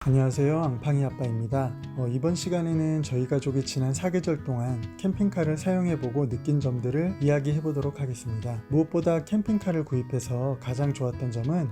안녕하세요, 앙팡이 아빠입니다. 이번 시간에는 저희 가족이 지난 사계절 동안 캠핑카를 사용해보고 느낀 점들을 이야기해보도록 하겠습니다. 무엇보다 캠핑카를 구입해서 가장 좋았던 점은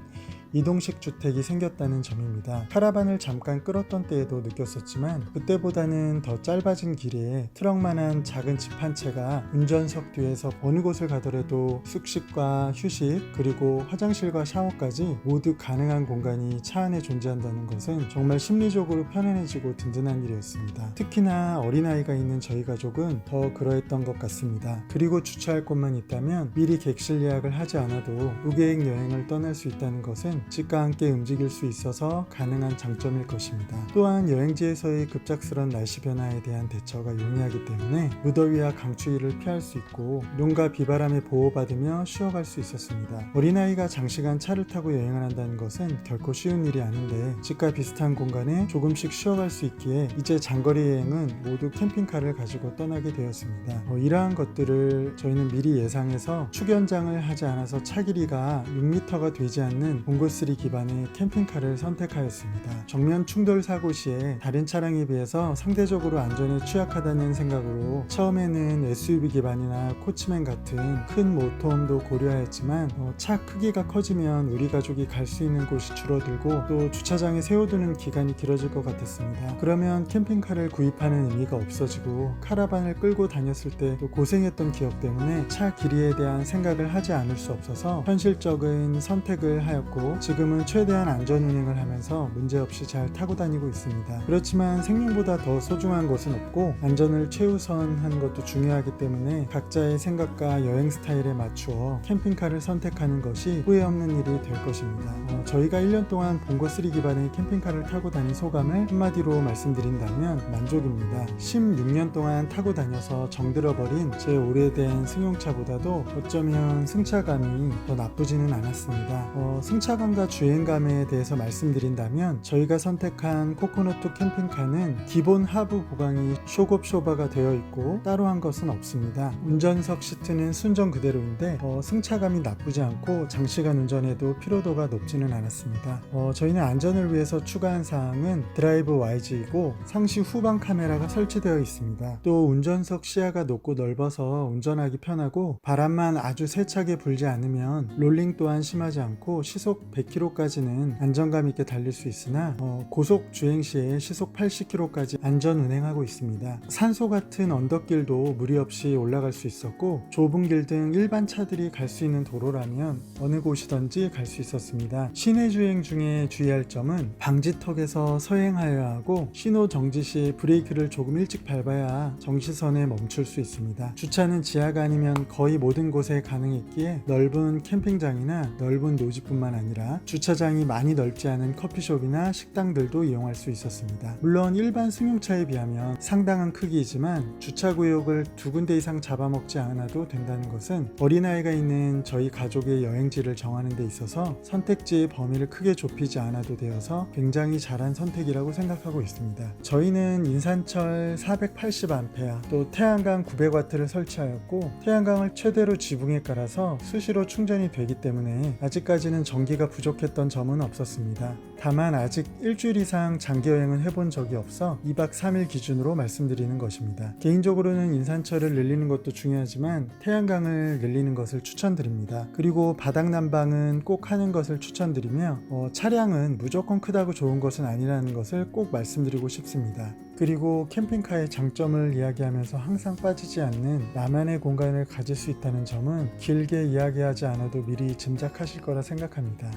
이동식 주택이 생겼다는 점입니다. 카라반을 잠깐 끌었던 때에도 느꼈었지만 그때보다는 더 짧아진 길이에 트럭만한 작은 집 한 채가 운전석 뒤에서 어느 곳을 가더라도 숙식과 휴식 그리고 화장실과 샤워까지 모두 가능한 공간이 차 안에 존재한다는 것은 정말 심리적으로 편안해지고 든든한 일이었습니다. 특히나 어린아이가 있는 저희 가족은 더 그러했던 것 같습니다. 그리고 주차할 곳만 있다면 미리 객실 예약을 하지 않아도 무계획 여행을 떠날 수 있다는 것은 집과 함께 움직일 수 있어서 가능한 장점일 것입니다. 또한 여행지에서의 급작스런 날씨 변화에 대한 대처가 용이하기 때문에 무더위와 강추위를 피할 수 있고 눈과 비바람에 보호받으며 쉬어갈 수 있었습니다. 어린아이가 장시간 차를 타고 여행을 한다는 것은 결코 쉬운 일이 아닌데 집과 비슷한 공간에 조금씩 쉬어갈 수 있기에 이제 장거리 여행은 모두 캠핑카를 가지고 떠나게 되었습니다. 이러한 것들을 저희는 미리 예상해서 축연장을 하지 않아서 차 길이가 6m가 되지 않는 봉고3 기반의 캠핑카를 선택하였습니다. 정면 충돌 사고 시에 다른 차량에 비해서 상대적으로 안전에 취약하다는 생각으로 처음에는 SUV 기반이나 코치맨 같은 큰 모터홈도 고려하였지만 차 크기가 커지면 우리 가족이 갈 수 있는 곳이 줄어들고 또 주차장에 세워두는 기간이 길어질 것 같았습니다. 그러면 캠핑카를 구입하는 의미가 없어지고 카라반을 끌고 다녔을 때 또 고생했던 기억 때문에 차 길이에 대한 생각을 하지 않을 수 없어서 현실적인 선택을 하였고 지금은 최대한 안전 운행을 하면서 문제없이 잘 타고 다니고 있습니다. 그렇지만 생명보다 더 소중한 것은 없고 안전을 최우선하는 것도 중요하기 때문에 각자의 생각과 여행 스타일에 맞추어 캠핑카를 선택하는 것이 후회 없는 일이 될 것입니다. 저희가 1년 동안 봉고3 기반의 캠핑카를 타고 다닌 소감을 한마디로 말씀드린다면 만족입니다. 16년 동안 타고 다녀서 정들어버린 제 오래된 승용차보다도 어쩌면 승차감이 더 나쁘지는 않았습니다. 승차감과 주행감에 대해서 말씀드린다면 저희가 선택한 코코넛2 캠핑카는 기본 하부 보강이 쇼겁쇼바가 되어 있고 따로 한 것은 없습니다. 운전석 시트는 순정 그대로인데 승차감이 나쁘지 않고 장시간 운전해도 피로도가 높지는 않았습니다. 저희는 안전을 위해서 추가한 사항은 드라이브 YG이고 상시 후방 카메라가 설치되어 있습니다. 또 운전석 시야가 높고 넓어서 운전하기 편하고 바람만 아주 세차게 불지 않으면 롤링 또한 심하지 않고 시속 100km까지는 안정감 있게 달릴 수 있으나 고속 주행 시에 시속 80km까지 안전 운행하고 있습니다. 산소 같은 언덕길도 무리 없이 올라갈 수 있었고 좁은 길 등 일반 차들이 갈 수 있는 도로라면 어느 곳이든지 갈 수 있었습니다. 시내 주행 중에 주의할 점은 방지턱에서 서행하여야 하고 신호 정지 시 브레이크를 조금 일찍 밟아야 정시선에 멈출 수 있습니다. 주차는 지하가 아니면 거의 모든 곳에 가능했기에 넓은 캠핑장이나 넓은 노지뿐만 아니라 주차장이 많이 넓지 않은 커피숍이나 식당들도 이용할 수 있었습니다. 물론 일반 승용차에 비하면 상당한 크기이지만 주차구역을 2군데 이상 잡아먹지 않아도 된다는 것은 어린아이가 있는 저희 가족의 여행지를 정하는 데 있어서 선택지의 범위를 크게 좁히지 않아도 되어서 굉장히 잘한 선택이라고 생각하고 있습니다. 저희는 인산철 480A 또 태양광 900W를 설치하였고 태양광을 최대로 지붕에 깔아서 수시로 충전이 되기 때문에 아직까지는 전기가 부족했던 점은 없었습니다. 다만 아직 일주일 이상 장기 여행은 해본 적이 없어 2박 3일 기준으로 말씀드리는 것입니다. 개인적으로는 인산철을 늘리는 것도 중요하지만 태양광을 늘리는 것을 추천드립니다. 그리고 바닥 난방은 꼭 하는 것을 추천드리며 차량은 무조건 크다고 좋은 것은 아니라는 것을 꼭 말씀드리고 싶습니다. 그리고 캠핑카의 장점을 이야기하면서 항상 빠지지 않는 나만의 공간을 가질 수 있다는 점은 길게 이야기하지 않아도 미리 짐작하실 거라 생각합니다.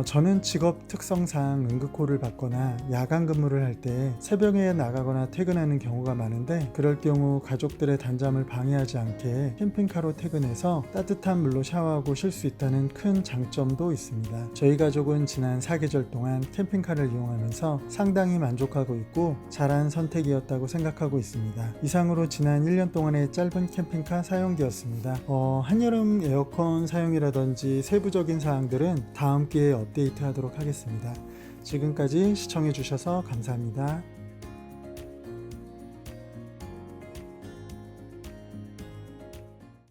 저는 직업 특성상 응급콜을 받거나 야간 근무를 할 때 새벽에 나가거나 퇴근하는 경우가 많은데 그럴 경우 가족들의 단잠을 방해하지 않게 캠핑카로 퇴근해서 따뜻한 물로 샤워하고 쉴 수 있다는 큰 장점도 있습니다. 저희 가족은 지난 사계절 동안 캠핑카를 이용하면서 상당히 만족하고 있고 잘한 선택이었다고 생각하고 있습니다. 이상으로 지난 1년 동안의 짧은 캠핑카 사용기였습니다. 한여름 에어컨 사용이라든지 세부적인 사항들은 다음 기회에 업데이트 하도록 하겠습니다. 지금까지 시청해 주셔서 감사합니다.